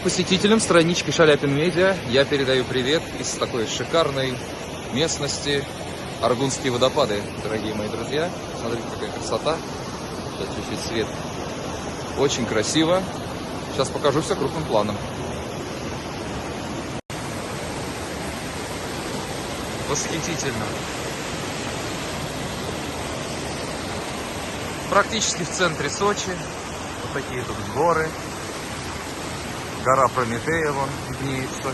посетителям странички Шаляпин Медиа я передаю привет из такой шикарной местности. Аргунские водопады, дорогие мои друзья. Смотрите, какая красота. Сейчас чуть-чуть свет. Очень красиво. Сейчас покажу все крупным планом. Восхитительно. Практически в центре Сочи. Вот такие тут горы. Гора Прометея вон виднеется.